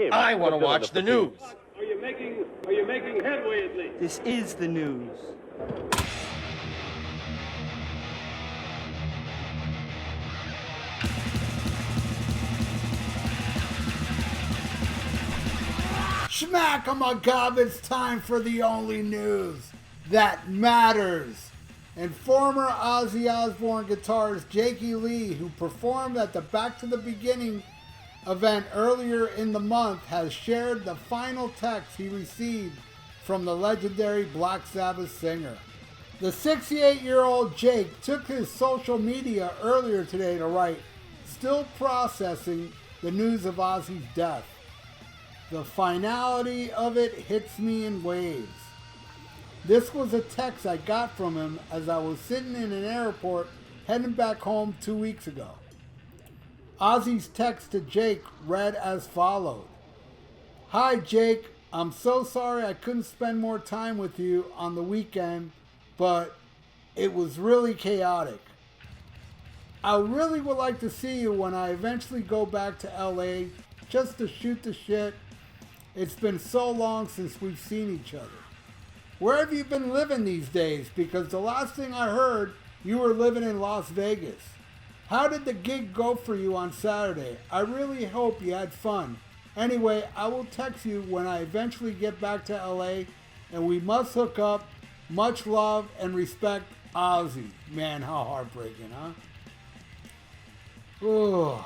him. I want to watch the news. Are you making headway at least? This is the news. Schmack 'em a gob, it's time for the only news that matters. And former Ozzy Osbourne guitarist Jakey Lee, who performed at the Back to the Beginning event earlier in the month, has shared the final text he received from the legendary Black Sabbath singer. The 68-year-old Jake took his social media earlier today to write, "Still processing the news of Ozzy's death. The finality of it hits me in waves. This was a text I got from him as I was sitting in an airport heading back home 2 weeks ago." Ozzy's text to Jake read as followed. "Hi Jake, I'm so sorry I couldn't spend more time with you on the weekend, but it was really chaotic. I really would like to see you when I eventually go back to LA just to shoot the shit. It's been so long since we've seen each other. Where have you been living these days? Because the last thing I heard, you were living in Las Vegas. How did the gig go for you on Saturday? I really hope you had fun. Anyway, I will text you when I eventually get back to LA, and we must hook up. Much love and respect, Ozzy." Man, how heartbreaking, huh? Ooh.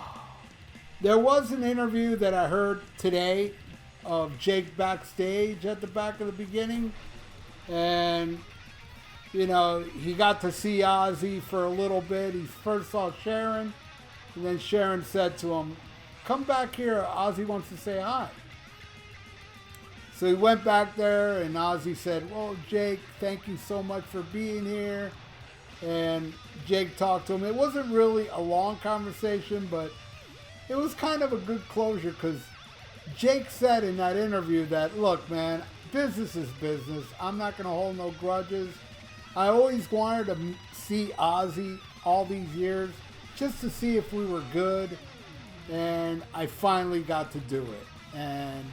There was an interview that I heard today of Jake backstage at the Back of the Beginning, and you know, he got to see Ozzy for a little bit. He first saw Sharon, and then Sharon said to him, "Come back here, Ozzy wants to say hi." So he went back there, and Ozzy said, "Well, Jake, thank you so much for being here." And Jake talked to him. It wasn't really a long conversation, but it was kind of a good closure, because Jake said in that interview that, "Look, man, business is business. I'm not going to hold no grudges. I always wanted to see Ozzy all these years just to see if we were good, and I finally got to do it." And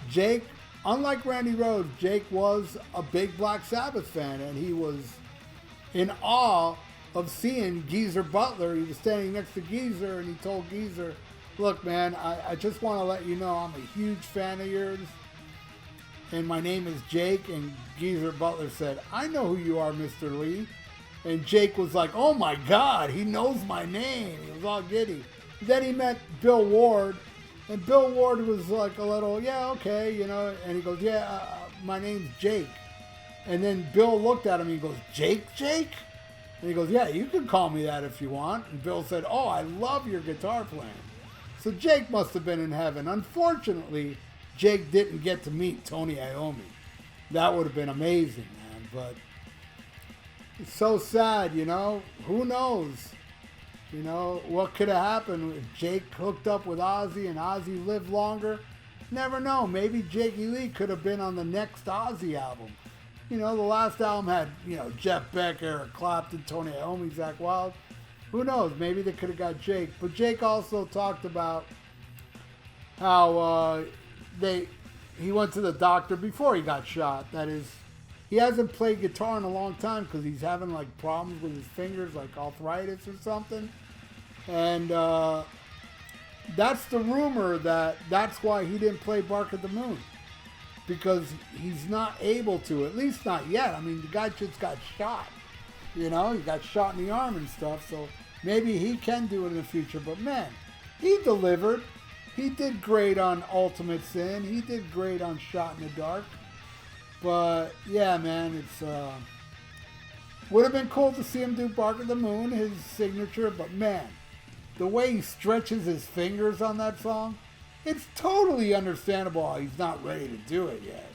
Jake, unlike Randy Rhoads, Jake was a big Black Sabbath fan, and he was in awe of seeing Geezer Butler. He was standing next to Geezer, and he told Geezer, "Look, man, I just want to let you know I'm a huge fan of yours, and my name is Jake." And Geezer Butler said, "I know who you are, Mr. Lee." And Jake was like, "Oh my God, he knows my name." He was all giddy. Then he met Bill Ward, and Bill Ward was like a little, "Yeah, okay, you know," and he goes, "Yeah, my name's Jake." And then Bill looked at him, and he goes, Jake? And he goes, "Yeah, you can call me that if you want." And Bill said, "Oh, I love your guitar playing." So Jake must have been in heaven. Unfortunately, Jake didn't get to meet Tony Iommi. That would have been amazing, man. But it's so sad, you know. Who knows? You know, what could have happened if Jake hooked up with Ozzy and Ozzy lived longer? Never know. Maybe Jakey Lee could have been on the next Ozzy album. You know, the last album had, you know, Jeff Beck, Eric Clapton, Tony Iommi, Zakk Wylde. Who knows? Maybe they could have got Jake. But Jake also talked about how he went to the doctor before he got shot. That is, he hasn't played guitar in a long time because he's having like problems with his fingers, like arthritis or something. And that's the rumor that's why he didn't play Bark at the Moon, because he's not able to, at least not yet. I mean, the guy just got shot. You know, he got shot in the arm and stuff, so maybe he can do it in the future. But man, he delivered. He did great on Ultimate Sin. He did great on Shot in the Dark. But yeah, man, it's would have been cool to see him do Bark at the Moon, his signature. But man, the way he stretches his fingers on that song, it's totally understandable how he's not ready to do it yet.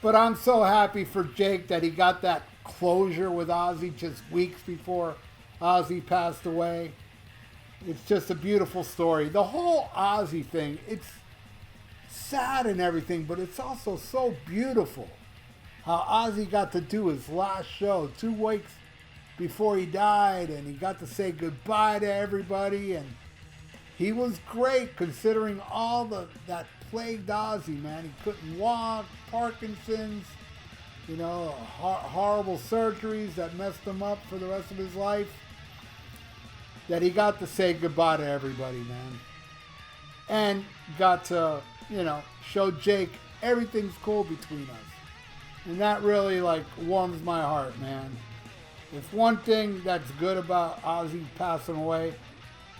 But I'm so happy for Jake that he got that closure with Ozzy just weeks before Ozzy passed away. It's just a beautiful story. The whole Ozzy thing, it's sad and everything, but it's also so beautiful. How Ozzy got to do his last show 2 weeks before he died, and he got to say goodbye to everybody, and he was great considering all that plagued Ozzy, man. He couldn't walk, Parkinson's, you know, horrible surgeries that messed him up for the rest of his life. That he got to say goodbye to everybody, man. And got to, you know, show Jake everything's cool between us. And that really, like, warms my heart, man. If one thing that's good about Ozzy passing away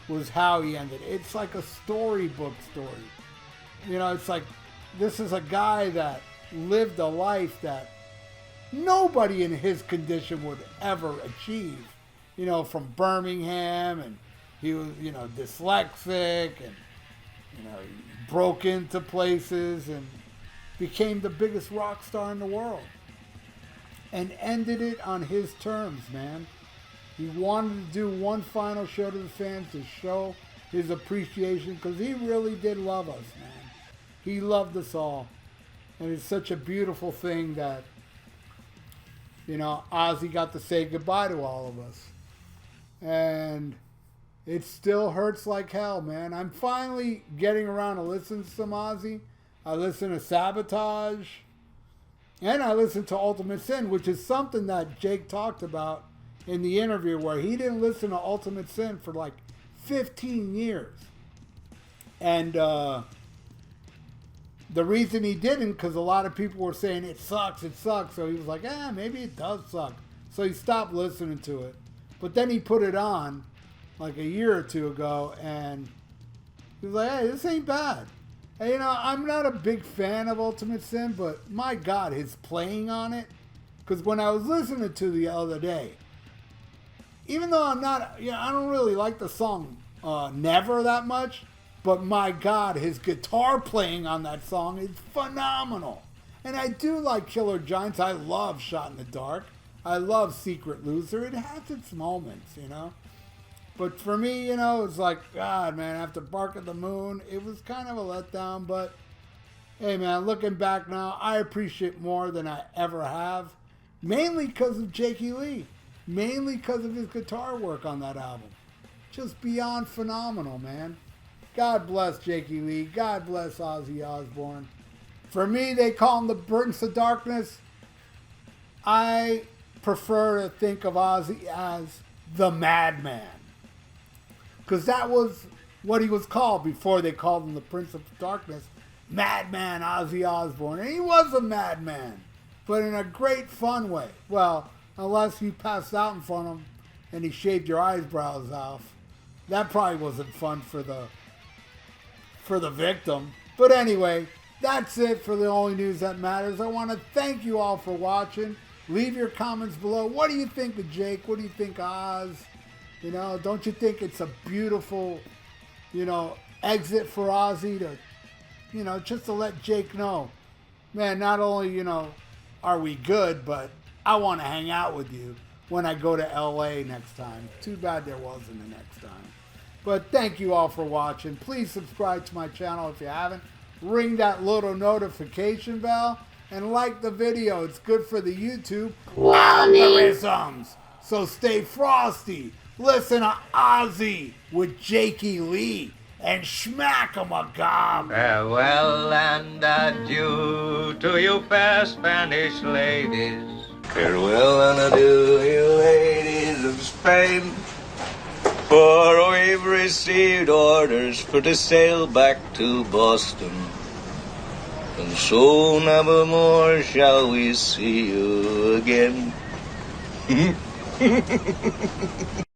was how he ended. It's like a storybook story. You know, it's like, this is a guy that lived a life that nobody in his condition would ever achieve. You know, from Birmingham, and he was, you know, dyslexic, and, you know, he broke into places and became the biggest rock star in the world. And ended it on his terms, man. He wanted to do one final show to the fans to show his appreciation, because he really did love us, man. He loved us all. And it's such a beautiful thing that, you know, Ozzy got to say goodbye to all of us. And it still hurts like hell, man. I'm finally getting around to listen to some Ozzy. I listen to Sabotage. And I listen to Ultimate Sin, which is something that Jake talked about in the interview, where he didn't listen to Ultimate Sin for like 15 years. And the reason he didn't, because a lot of people were saying it sucks. So he was like, maybe it does suck. So he stopped listening to it. But then he put it on like a year or two ago, and he was like, hey, this ain't bad. And, you know, I'm not a big fan of Ultimate Sin, but my God, his playing on it. Because when I was listening to the other day, even though I'm not, you know, I don't really like the song Never that much, but my God, his guitar playing on that song is phenomenal. And I do like Killer Giants. I love Shot in the Dark. I love Secret Loser. It has its moments, you know. But for me, you know, it's like, God, man, after Bark at the Moon, it was kind of a letdown. But, hey, man, looking back now, I appreciate more than I ever have. Mainly because of Jakey Lee. Mainly because of his guitar work on that album. Just beyond phenomenal, man. God bless Jakey Lee. God bless Ozzy Osbourne. For me, they call him the Prince of Darkness. I prefer to think of Ozzy as the Madman. Because that was what he was called before they called him the Prince of Darkness. Madman Ozzy Osbourne. And he was a madman. But in a great fun way. Well, unless you passed out in front of him and he shaved your eyebrows off. That probably wasn't fun for the victim. But anyway, that's it for the only news that matters. I want to thank you all for watching. Leave your comments below. What do you think of Jake? What do you think of Oz? You know, don't you think it's a beautiful, you know, exit for Ozzy to, you know, just to let Jake know, man, not only, you know, are we good, but I want to hang out with you when I go to LA next time. Too bad there wasn't the next time. But thank you all for watching. Please subscribe to my channel if you haven't. Ring that little notification bell and like the video. It's good for the YouTube algorithms. So stay frosty. Listen to Ozzy with Jakey Lee and smack 'em a gob. Farewell and adieu to you fair Spanish ladies. Farewell and adieu, you ladies of Spain. For we've received orders for to sail back to Boston. And so never more shall we see you again.